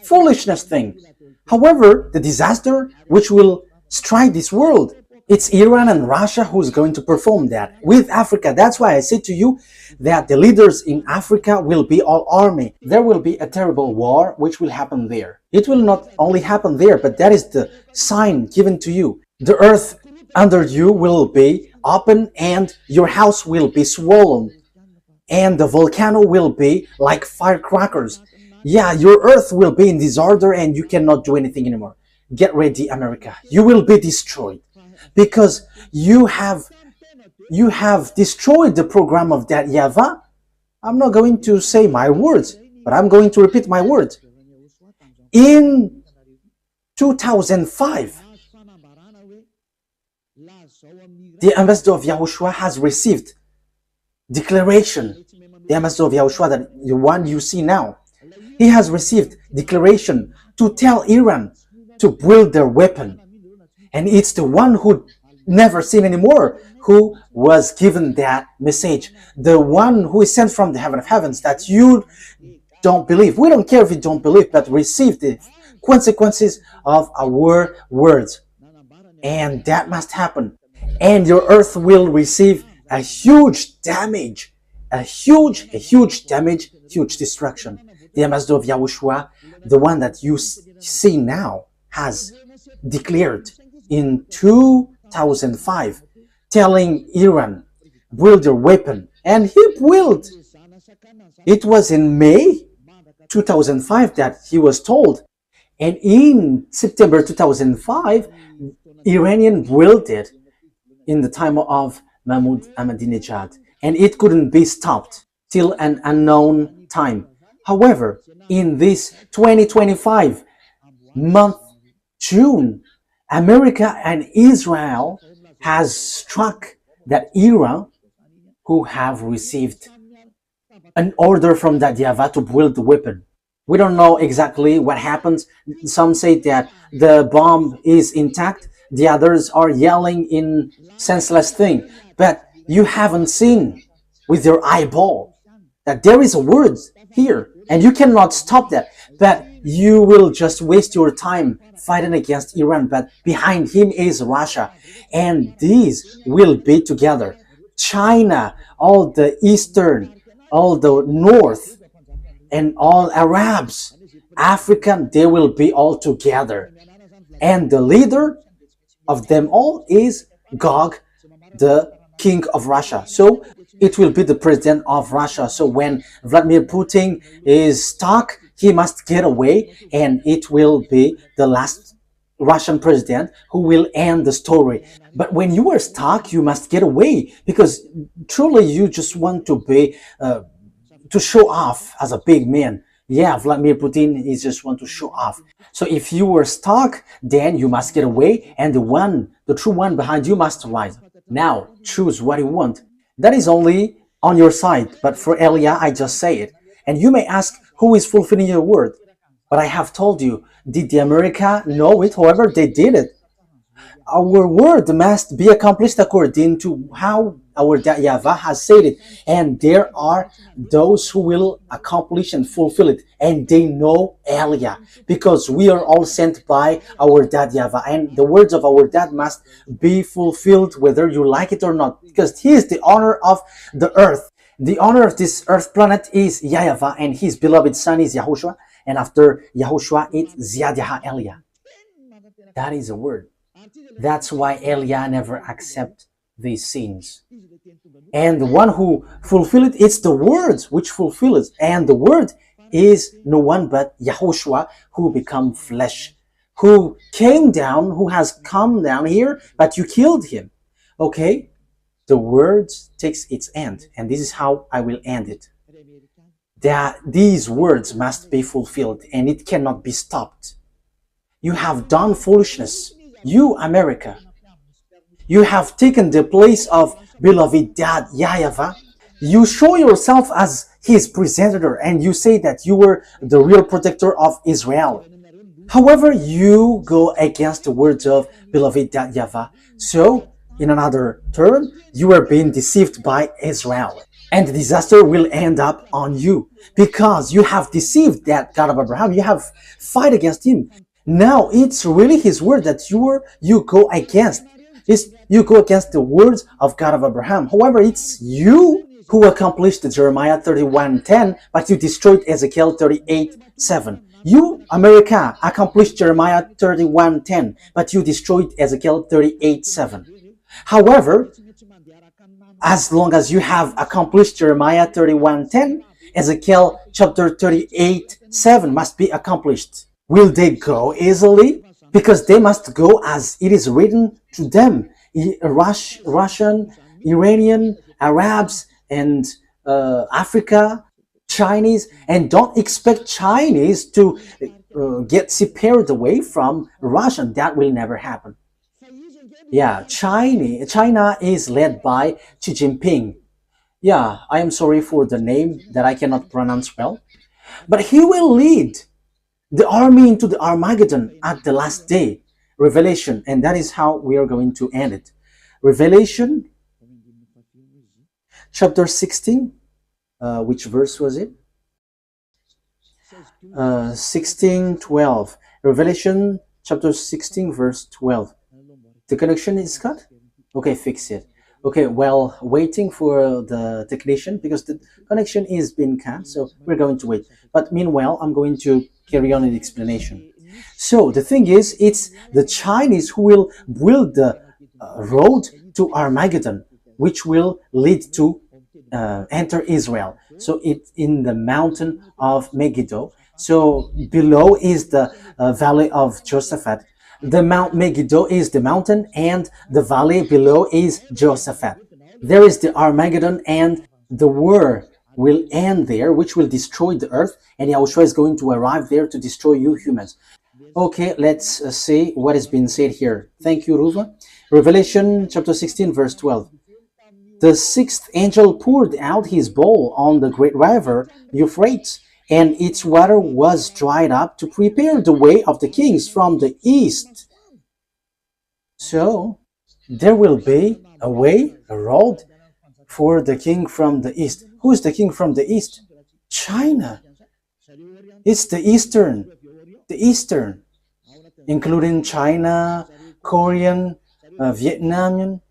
foolishness thing. However, the disaster which will strike this world, it's Iran and Russia who's going to perform that with Africa. That's why I said to you that the leaders in Africa will be all army. There will be a terrible war which will happen there. It will not only happen there, but that is the sign given to you. The earth under you will be open and your house will be swollen. And the volcano will be like firecrackers. Yeah, your earth will be in disorder and you cannot do anything anymore. Get ready, America. You will be destroyed. Because you have destroyed the program of that YAHVAH. I'm not going to say my words, but I'm going to repeat my words. In 2005, the ambassador of YAHOSHUAH has received declaration. The ambassador of YAHOSHUAH, that the one you see now, he has received declaration to tell Iran to build their weapon. And it's the one who never seen anymore who was given that message. The one who is sent from the heaven of heavens that you don't believe. We don't care if you don't believe, but receive the consequences of our words. And that must happen. And your earth will receive a huge damage. A huge damage, huge destruction. The ambassador of YAHOSHUAH, the one that you see now, has declared in 2005, telling Iran, build your weapon. And he built. It was in May 2005 that he was told. And in September 2005, Iranian built it in the time of Mahmoud Ahmadinejad. and it couldn't be stopped till an unknown time. However, in this 2025 month, June, America and Israel has struck that era who have received an order from that YAHVAH to build the weapon. We don't know exactly what happens. Some say that the bomb is intact. The others are yelling in senseless thing. But you haven't seen with your eyeball that there is a word here, and you cannot stop that. But you will just waste your time fighting against Iran. But behind him is Russia, and these will be together. China, all the eastern, all the north, and all Arabs, African, they will be all together. And the leader of them all is Gog, the king of Russia. So it will be the president of Russia. So when Vladimir Putin is stuck, he must get away, and it will be the last Russian president who will end the story. But when you are stuck, you must get away, because truly you just want to be to show off as a big man. Yeah, Vladimir Putin is just want to show off. So if you were stuck, then you must get away, and the true one behind you must rise. Now, choose what you want. That is only on your side, but for Elia, I just say it. And you may ask, who is fulfilling your word? But I have told you, did the America know it? However, they did it. Our word must be accomplished according to how our YAHVAH has said it. And there are those who will accomplish and fulfill it. And they know Elia, because we are all sent by our dad YAHVAH. And the words of our dad must be fulfilled whether you like it or not, because he is the owner of the earth. The owner of this earth planet is YAHVAH, and his beloved son is YAHOSHUAH. And after YAHOSHUAH, it's Ziad Elia. That is a word. That's why Elia never accept these sins. And the one who fulfill it, it's the words which fulfill it. And the word is no one but YAHOSHUAH, who become flesh, who came down, who has come down here, but you killed him. Okay? The word takes its end, and this is how I will end it. That these words must be fulfilled, and it cannot be stopped. You have done foolishness. You, America, you have taken the place of beloved dad YAHVAH. You show yourself as his presenter, and you say that you were the real protector of Israel. However, you go against the words of beloved dad YAHVAH. So, in another term, you are being deceived by Israel. And the disaster will end up on you, because you have deceived that God of Abraham. You have fight against him. Now it's really his word that you go against. You go against the words of God of Abraham. However, it's you who accomplished Jeremiah 31:10, but you destroyed Ezekiel 38:7. You, America, accomplished Jeremiah 31:10, but you destroyed Ezekiel 38:7. However, as long as you have accomplished Jeremiah 31:10, Ezekiel chapter 38:7 must be accomplished. Will they go easily? Because they must go as it is written to them. Russian, Iranian, Arabs, and Africa, Chinese. And don't expect Chinese to get separated away from Russian. That will never happen. Yeah, China is led by Xi Jinping. Yeah, I am sorry for the name that I cannot pronounce well. But he will lead the army into the Armageddon at the last day. Revelation, and that is how we are going to end it. Revelation chapter 16, which verse was it? 16:12. Revelation chapter 16 verse 12. The connection is cut? Okay, fix it. Okay, well, waiting for the technician, because the connection is being cut, so we're going to wait. But meanwhile, I'm going to carry on the explanation. So the thing is, it's the Chinese who will build the road to Armageddon, which will lead to enter Israel. So it's in the mountain of Megiddo. So below is the valley of Josaphat. The Mount Megiddo is the mountain, and the valley below is Josaphat. There is the Armageddon, and the war will end there, which will destroy the earth, and Yahushua is going to arrive there to destroy you humans. Okay, let's see what has been said here. Thank you, Ruva. Revelation chapter 16, verse 12. The sixth angel poured out his bowl on the great river Euphrates, and its water was dried up to prepare the way of the kings from the east. So, there will be a way, a road for the king from the east. Who is the king from the east? China. It's the eastern, including China, Korean, Vietnamese,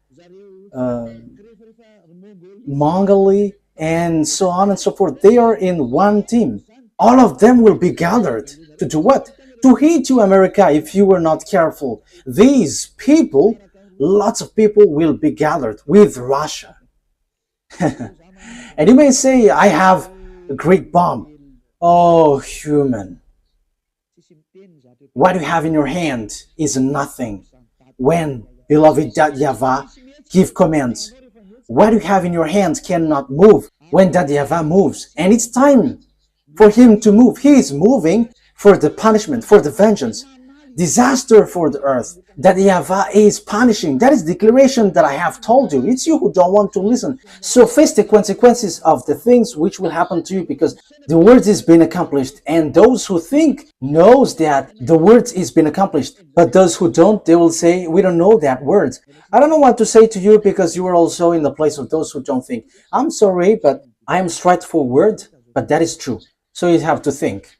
Mongolia, and so on and so forth. They are in one team. All of them will be gathered to do what? To hate you, America, if you were not careful. These people, lots of people will be gathered with Russia. And you may say, I have a great bomb. Oh, human. What you have in your hand is nothing. When beloved YAHVAH give commands, what you have in your hand cannot move when YAHVAH moves. And it's time for him to move. He is moving for the punishment, for the vengeance, disaster for the earth. That YAHVAH is punishing. That is the declaration that I have told you. It's you who don't want to listen. So face the consequences of the things which will happen to you, because the word is being accomplished. And those who think knows that the word is being accomplished. But those who don't, they will say, we don't know that word. I don't know what to say to you, because you are also in the place of those who don't think. I'm sorry, but I am straightforward, but that is true. So you have to think.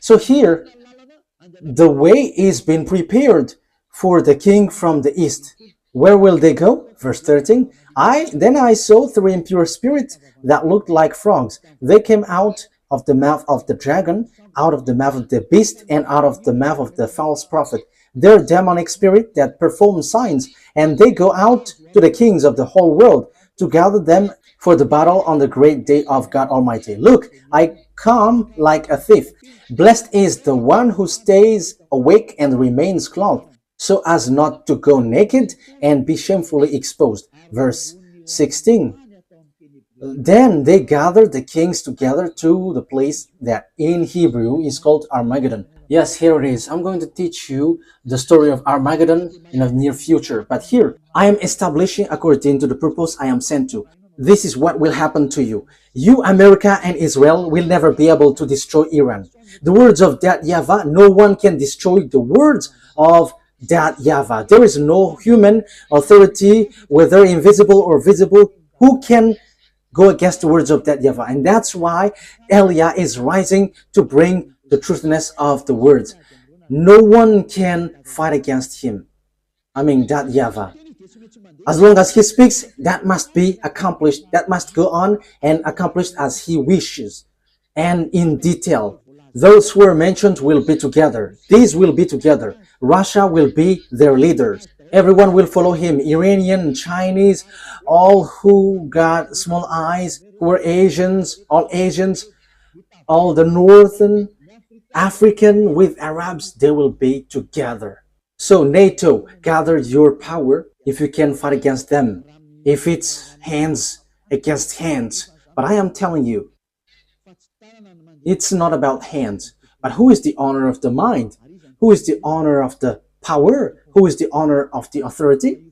So here, the way is being prepared for the king from the east. Where will they go? Verse 13. Then I saw three impure spirits that looked like frogs. They came out of the mouth of the dragon, out of the mouth of the beast, and out of the mouth of the false prophet. They're demonic spirit that perform signs, and they go out to the kings of the whole world to gather them for the battle on the great day of God Almighty. Look, I come like a thief. Blessed is the one who stays awake and remains clothed, so as not to go naked and be shamefully exposed. Verse 16. Then they gathered the kings together to the place that in Hebrew is called Armageddon. Yes, here it is. I'm going to teach you the story of Armageddon in the near future. But here, I am establishing according to the purpose I am sent to. This is what will happen to you. You, America and Israel, will never be able to destroy Iran. The words of that YAHVAH, no one can destroy the words of that YAHVAH. There is no human authority, whether invisible or visible, who can go against the words of that YAHVAH. And that's why Eliah is rising to bring the truthiness of the words. No one can fight against him. That YAHVAH. As long as he speaks, that must be accomplished. That must go on and accomplished as he wishes. And in detail, those who are mentioned will be together. These will be together. Russia will be their leaders. Everyone will follow him. Iranian, Chinese, all who got small eyes, who are Asians, all the Northern African with Arabs, they will be together. So NATO, gather your power if you can fight against them. If it's hands against hands. But I am telling you, it's not about hands. But who is the owner of the mind? Who is the owner of the power? Who is the owner of the authority?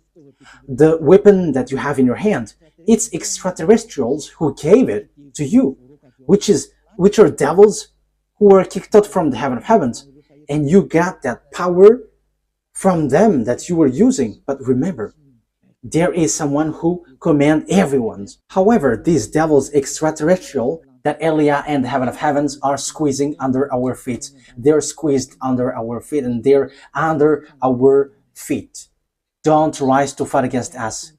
The weapon that you have in your hand. It's extraterrestrials who gave it to you, which are devils who were kicked out from the heaven of heavens. And you got that power from them that you were using. But remember, there is someone who commands everyone. However, these devils extraterrestrial that Eliah and the heaven of heavens are squeezing under our feet. They're squeezed under our feet, and they're under our feet. Don't rise to fight against us.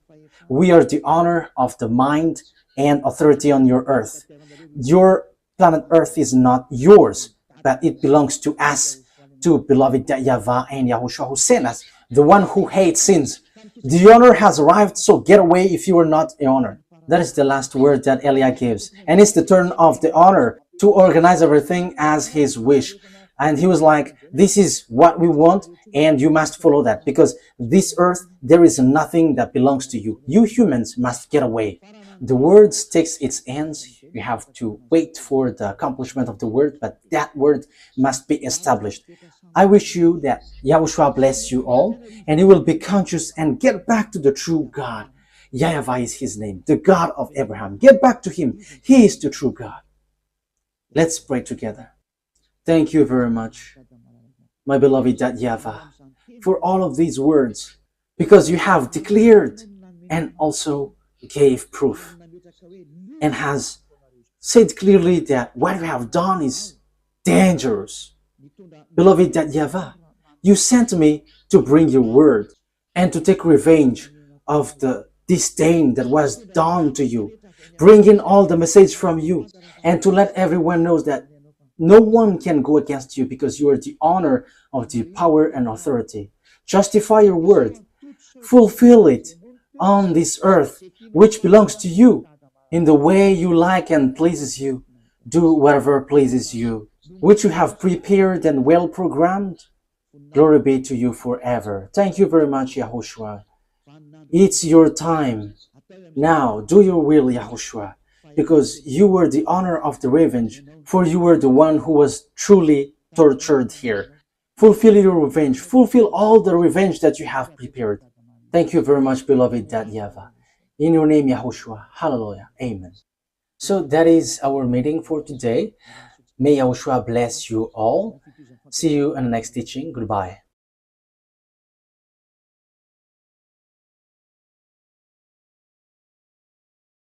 We are the honor of the mind and authority on your earth. Your planet Earth is not yours, but it belongs to us, to beloved YAHVAH and YAHOSHUAH who sent us, the one who hates sins. The honor has arrived, so get away if you are not the honor. That is the last word that Eliah gives. And it's the turn of the honor to organize everything as his wish. And he was like, this is what we want, and you must follow that, because this earth, there is nothing that belongs to you. You humans must get away. The word takes its ends. You have to wait for the accomplishment of the word, but that word must be established. I wish you that Yahushua bless you all, and you will be conscious and get back to the true God. YAHVAH is his name, the God of Abraham. Get back to him. He is the true God. Let's pray together. Thank you very much, my beloved YAHVAH, for all of these words, because you have declared and also gave proof and has said clearly that what you have done is dangerous. Beloved YAHVAH, you sent me to bring your word and to take revenge of the disdain that was done to you, bringing all the message from you, and to let everyone know that no one can go against you because you are the honor of the power and authority. Justify your word. Fulfill it on this earth, which belongs to you, in the way you like and pleases you. Do whatever pleases you, which you have prepared and well programmed. Glory be to you forever. Thank you very much, YAHOSHUAH. It's your time. Now, do your will, YAHOSHUAH, because you were the honor of the revenge, for you were the one who was truly tortured here. Fulfill your revenge. Fulfill all the revenge that you have prepared. Thank you very much, beloved YAHVAH. In your name, YAHOSHUAH. Hallelujah. Amen. So that is our meeting for today. May YAHOSHUAH bless you all. See you in the next teaching. Goodbye.